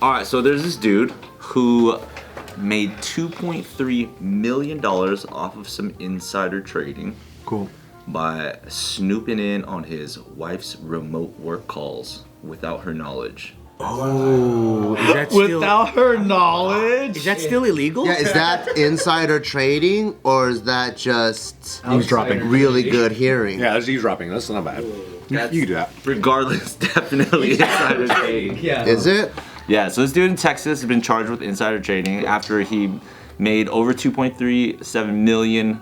All right, so there's this dude who made $2.3 million off of some insider trading. Cool. By snooping in on his wife's remote work calls without her knowledge. Oh, is that still, Without her knowledge? is that still illegal? Yeah, is that insider trading or is that just Eavesdropping. really good hearing? Yeah, that's eavesdropping. That's not bad. You can do that. Regardless, definitely insider trading. Yeah. Is it? Yeah, so this dude in Texas has been charged with insider trading after he made over 2.37 million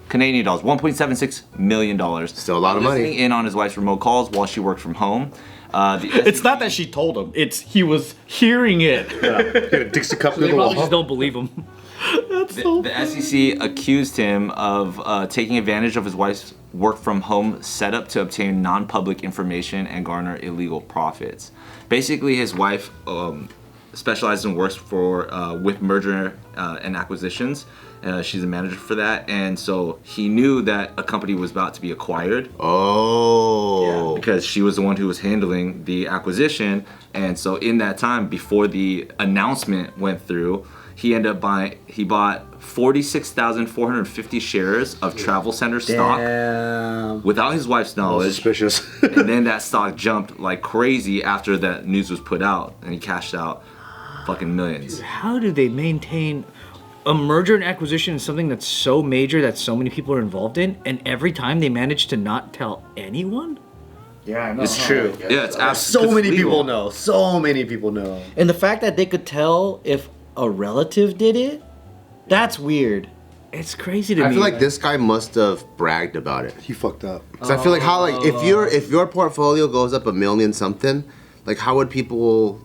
Canadian dollars, $1.76 million. Still a lot of money. Listening in on his wife's remote calls while she worked from home. It's not that she told him. It's he was hearing it. Dixie cup through They the probably wall. just don't believe him. The SEC accused him of taking advantage of his wife's work from home setup to obtain non-public information and garner illegal profits. Basically, his wife specializes and works with merger and acquisitions. She's a manager for that, and so he knew that a company was about to be acquired. Oh. Because she was the one who was handling the acquisition, and so in that time before the announcement went through, he bought 46,450 shares of Travel Center stock without his wife's knowledge. Suspicious. And then that stock jumped like crazy after that news was put out, and he cashed out fucking millions. How do they maintain a merger and acquisition is something that's so major that so many people are involved in, and every time they manage to not tell anyone? Yeah, I know. It's true. Yeah, it's So absolutely many people know. So many people know. And the fact that they could tell if a relative did it, that's weird. It's crazy to me. I feel like this guy must have bragged about it. He fucked up. Cause I feel like how like if your portfolio goes up $1 million something, like how would people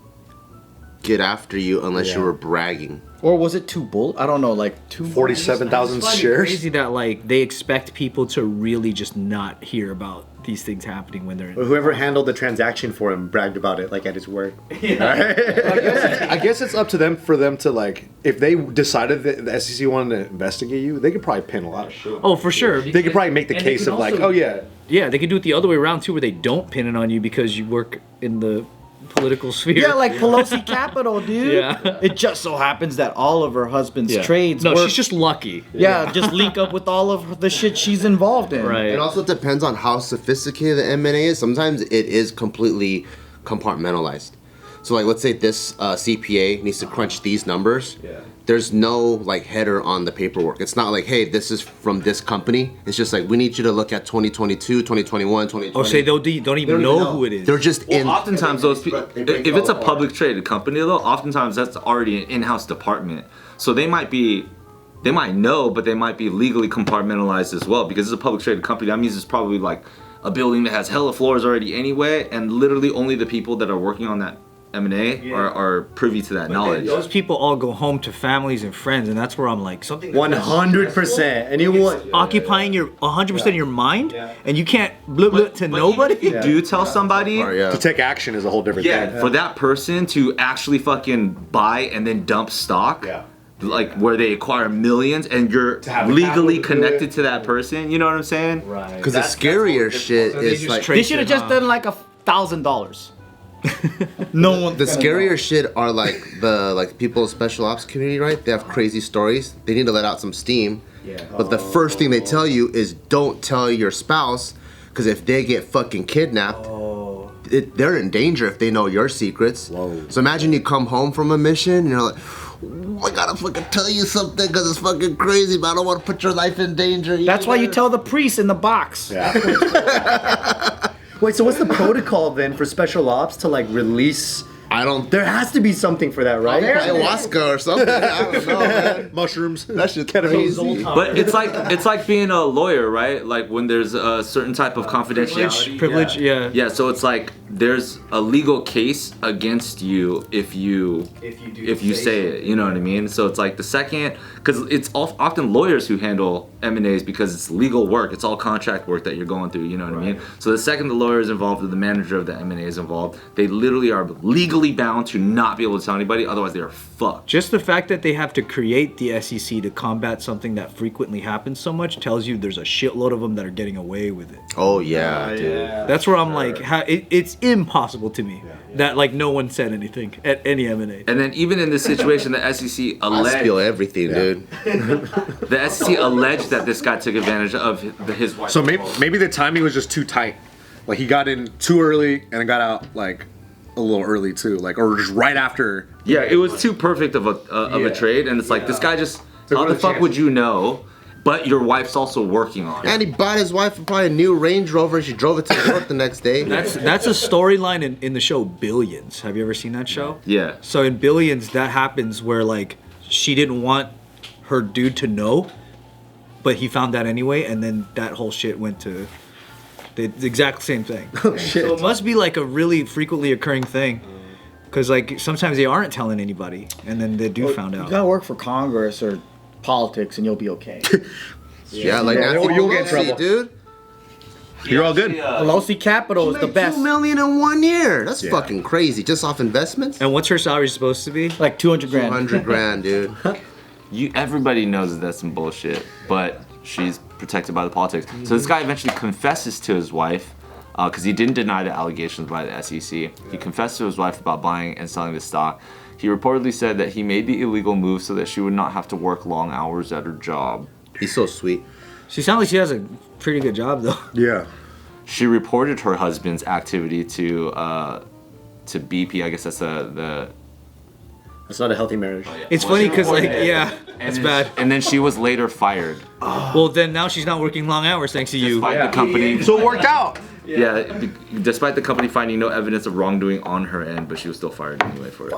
get after you unless you were bragging? Or was it too bull? I don't know, like too 47,000 It's shares. crazy that like they expect people to really just not hear about these things happening when they're in. Whoever handled the transaction for him bragged about it, like at his work. I guess it's up to them for them to like. If they decided that the SEC wanted to investigate you, they could probably pin a lot of shit. Oh, for sure. They could probably make the And they case could of like, also- oh yeah, Yeah, they could do it the other way around too, where they don't pin it on you because you work in the political sphere. Yeah, like Pelosi Capital, dude. Yeah. It just so happens that all of her husband's trades No, work. she's just lucky. Yeah, just link up with all of the shit she's involved in. Right. It also depends on how sophisticated the M&A is. Sometimes it is completely compartmentalized. So like let's say this CPA needs to crunch these numbers. Yeah. There's no like header on the paperwork. It's not like, hey, this is from this company. It's just like, we need you to look at 2022, 2021, 2020. Oh, say they don't even know who it is. They're just in. Oftentimes those people, if it's a public traded company though, oftentimes that's already an in-house department. So they might know, but they might be legally compartmentalized as well, because it's a public traded company. That means it's probably like a building that has hella floors already anyway, and literally only the people that are working on that M&A are privy to that knowledge. Those people all go home to families and friends, and that's where I'm like, something 100%. And you want occupying your 100% of your mind, and you can't blip blip to nobody. If you do tell somebody, to take action is a whole different thing. for that person to actually fucking buy and then dump stock, like where they acquire millions, and you're legally connected to that person, you know what I'm saying? Right. Because the scarier shit is like They should have just done like $1,000. No one. the scarier shit are like the people special ops community, right? They have crazy stories. They need to let out some steam. Yeah. But the first thing they tell you is don't tell your spouse, because if they get fucking kidnapped, they're in danger if they know your secrets. Whoa. So imagine you come home from a mission and you're like, I gotta fucking tell you something because it's fucking crazy, but I don't want to put your life in danger. That's why you tell the priest in the box. Yeah. Wait, so what's the protocol then for special ops to like release? I don't. There has to be something for that, right? Ayahuasca or something. I don't know, man. Mushrooms. That shit's crazy. But it's like being a lawyer, right? Like when there's a certain type of confidentiality. Privilege, yeah. Yeah, so it's like there's a legal case against you if you say it, you know what I mean? So it's like the second, because it's often lawyers who handle M&As because it's legal work. It's all contract work that you're going through, you know what I mean? So the second the lawyer is involved or the manager of the M&A is involved, they literally are legally bound to not be able to tell anybody, otherwise they are fucked. Just the fact that they have to create the SEC to combat something that frequently happens so much tells you there's a shitload of them that are getting away with it. Oh yeah, dude. Yeah. That's where I'm like, it's impossible to me that like no one said anything at any M&A. And then even in this situation, the SEC I alleged spill everything, dude. the SEC alleged that this guy took advantage of his wife. So maybe the timing was just too tight. Like he got in too early and then got out like a little early too, like or just right after. Yeah, it was too perfect of a trade, and it's like this guy just how the fuck would you know? But your wife's also working on it. And he bought his wife probably a new Range Rover and she drove it to work the next day. That's a storyline in the show Billions. Have you ever seen that show? Yeah. So in Billions, that happens where like she didn't want her dude to know, but he found that anyway, and then that whole shit went to the exact same thing. Oh shit. So it must be like a really frequently occurring thing, because like sometimes they aren't telling anybody, and then the dude found You out. gotta work for Congress or politics, and you'll be okay. Yeah, like Yeah, Nancy you'll get in Pelosi, trouble. dude. You're all good. Pelosi Capital is the best. $2 million in 1 year. That's Yeah. fucking crazy. Just off investments. And what's her salary supposed to be? Like 200 grand. 100 grand, dude. Everybody knows that that's some bullshit, but she's protected by the politics. So this guy eventually confesses to his wife, because he didn't deny the allegations by the SEC. He confessed to his wife about buying and selling the stock. He reportedly said that he made the illegal move so that she would not have to work long hours at her job. He's so sweet. She sounds like she has a pretty good job though. Yeah. She reported her husband's activity to BP. I guess that's the That's not a healthy marriage. It's funny because like it's bad. And then she was later fired. Well then now she's not working long hours thanks to you. Despite the company. So it worked out. Yeah, despite the company finding no evidence of wrongdoing on her end, but she was still fired anyway for it.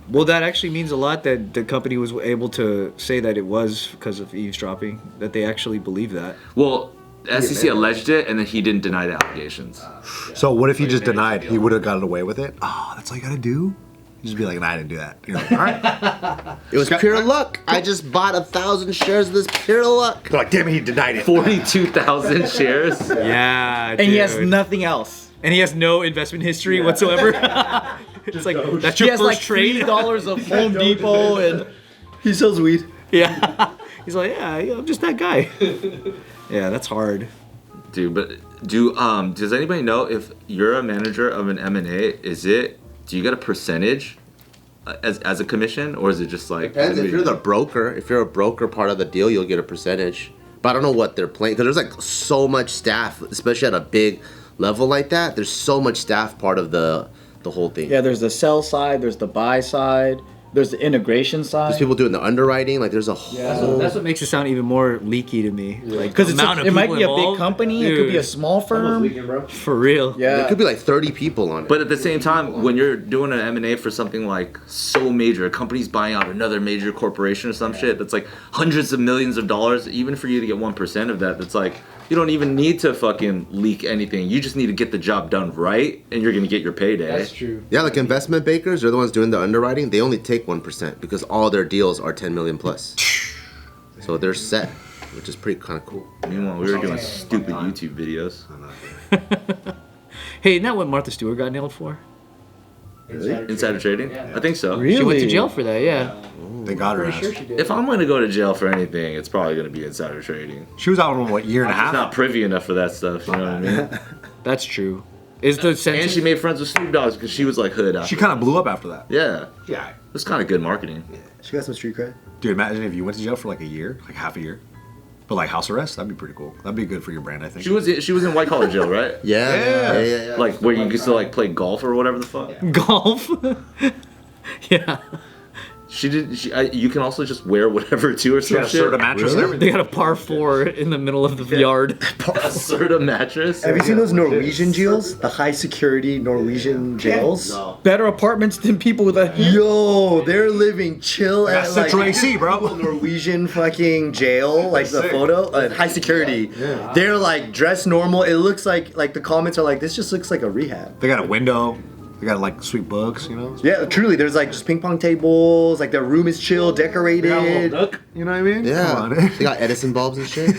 Well, that actually means a lot that the company was able to say that it was because of eavesdropping, that they actually believe that. Well, the SEC alleged it, and then he didn't deny the allegations. So what if he just denied? He would have gotten away with it. Oh, that's all you gotta do. You just be like, nah, I didn't do that. You're like, all right. It was pure luck. I just bought 1,000 shares of this pure luck. They're like, damn it, he denied it. 42,000 shares. Yeah, And he has nothing else. and he has no investment history whatsoever. It's like that's He your has first like trade. $3 of Home Depot and He sells weed. Yeah, he's like, yeah, I'm just that guy. Yeah, that's hard. Dude, but does anybody know if you're a manager of an M&A, do you get a percentage as a commission, or is it just like Depends if you're the broker. If you're a broker part of the deal, you'll get a percentage. But I don't know what they're playing, because there's like so much staff, especially at a big level like that. There's so much staff part of the whole thing. yeah, there's the sell side, there's the buy side, there's the integration side. There's people doing the underwriting. Like there's a whole. That's what makes it sound even more leaky to me. Like, Because the amount of it might people be a big involved, company, it could be a dude, small firm. for real. Yeah. There could be like 30 people on it. But at the same time, when you're doing an M&A for something like so major, a company's buying out another major corporation or some shit that's like hundreds of millions of dollars, even for you to get 1% of that, that's like, you don't even need to fucking leak anything. You just need to get the job done right, and you're gonna get your payday. That's true. Yeah, like investment bankers, they're the ones doing the underwriting. They only take 1% because all their deals are 10 million plus. So they're set, which is pretty kind of cool. Meanwhile, we were doing stupid YouTube videos. Hey, isn't that what Martha Stewart got nailed for? Insider trading? I think so. Really? She went to jail for that, yeah. They got her ass. If I'm gonna go to jail for anything, it's probably gonna be insider trading. She was out in what, year and a I'm half? not privy enough for that stuff, you know what I mean? That's true. Is the And sentence... she made friends with Snoop Dogg because she was like hood after. She kind of blew up after that. Yeah, Yeah. it was kind of good marketing. She got some street cred. Dude, imagine if you went to jail for like a year, like half a year. But like house arrest, that'd be pretty cool. That'd be good for your brand, I think. She was in white collar jail, right? Yeah. Like where you used to like play golf or whatever the fuck. golf? Yeah. She did. You can also just wear whatever too or She some had a shit. Serta mattress and They everything. got a par 4 in the middle of the yard. A Serta mattress. Have you seen those Norwegian jails? The high security Norwegian jails? Better apartments than people with a. Yo, they're living chill at like Central AC, bro. Norwegian fucking jail, like the photo, high security. They're like dressed normal. It looks like the comments are like, this just looks like a rehab. They got a window. They got like sweet books, you know. Yeah, truly. There's like just ping pong tables. Like their room is chill, decorated. They got a little nook, you know what I mean? Yeah. Come on. They got Edison bulbs and shit.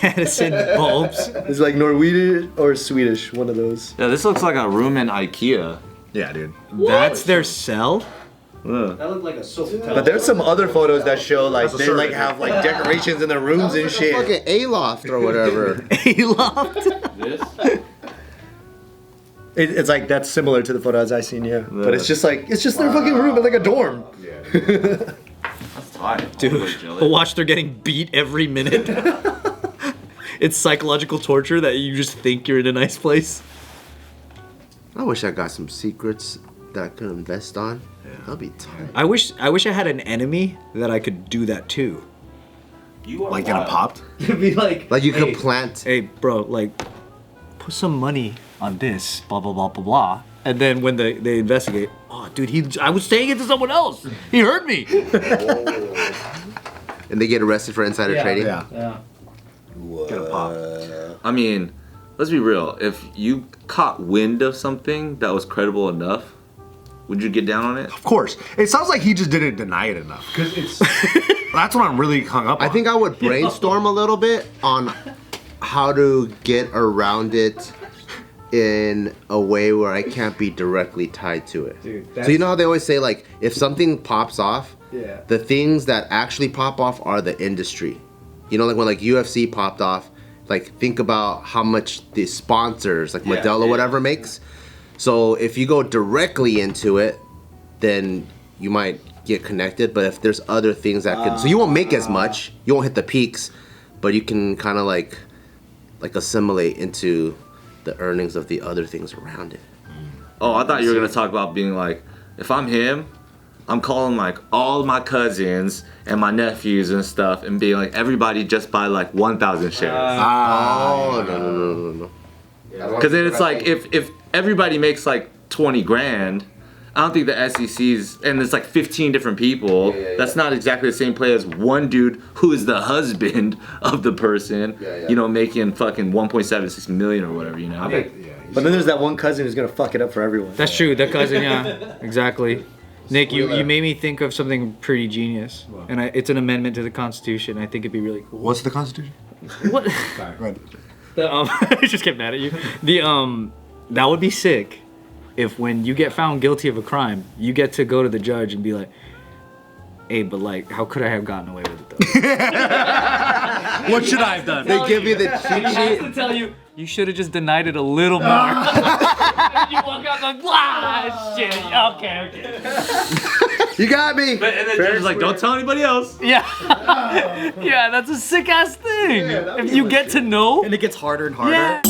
Edison bulbs. It's like Norwegian or Swedish, one of those. Yeah, this looks like a room in IKEA. Yeah, dude. That's their cell? That looked like a Sofitel. But there's some other photos that show like That's a they survey. like have like decorations in their rooms and shit. Fucking A-loft or whatever. A-loft? This? It's like that's similar to the photos I seen, yeah. But it's just like their fucking room, it's like a dorm. That's tight. Dude, watch they're getting beat every minute. It's psychological torture that you just think you're in a nice place. I wish I got some secrets that I could invest on. That'd be tight. I wish I had an enemy that I could do that to. You are Like getting wild. popped. It'd be like, Like you hey, could plant. Hey, bro, like, put some money on this, blah, blah, blah, blah, blah. And then when they investigate, oh, dude, I was saying it to someone else. He heard me. And they get arrested for insider trading. Yeah. Yeah. Get a pop. I mean, let's be real. If you caught wind of something that was credible enough, would you get down on it? Of course. It sounds like he just didn't deny it enough. Because it's. That's what I'm really hung up on. I think I would brainstorm a little bit on how to get around it in a way where I can't be directly tied to it. Dude, so you know how they always say, like, if something pops off, Yeah. the things that actually pop off are the industry. You know, like when like UFC popped off, like think about how much the sponsors, like Modelo or whatever, makes. So if you go directly into it, then you might get connected. But if there's other things that could, so you won't make as much, you won't hit the peaks, but you can kind of like assimilate into the earnings of the other things around it. Oh, I thought you were gonna talk about being like, if I'm him, I'm calling like all my cousins and my nephews and stuff, and being like, everybody just buy like 1,000 shares. Oh no. Because then it's like if everybody makes like 20 grand, I don't think the SEC's, and it's like 15 different people. That's not exactly the same play as one dude who is the husband of the person. You know, making fucking 1.76 million or whatever. You know. But then there's that one cousin who's gonna fuck it up for everyone. That's true. That cousin, yeah, exactly. Nick, you made me think of something pretty genius, and it's an amendment to the Constitution. I think it'd be really cool. What's the Constitution? What? Alright, go ahead. I just get mad at you. That would be sick if when you get found guilty of a crime, you get to go to the judge and be like, "Hey, but like, how could I have gotten away with it though?" What should I have done? They give you the cheat sheet. to tell you, you should have just denied it a little more. And you walk out like, ah, shit. Okay. You got me. And then the judge is like, don't tell anybody else. Yeah. Yeah, that's a sick ass thing. If you get to know. And it gets harder and harder. Yeah.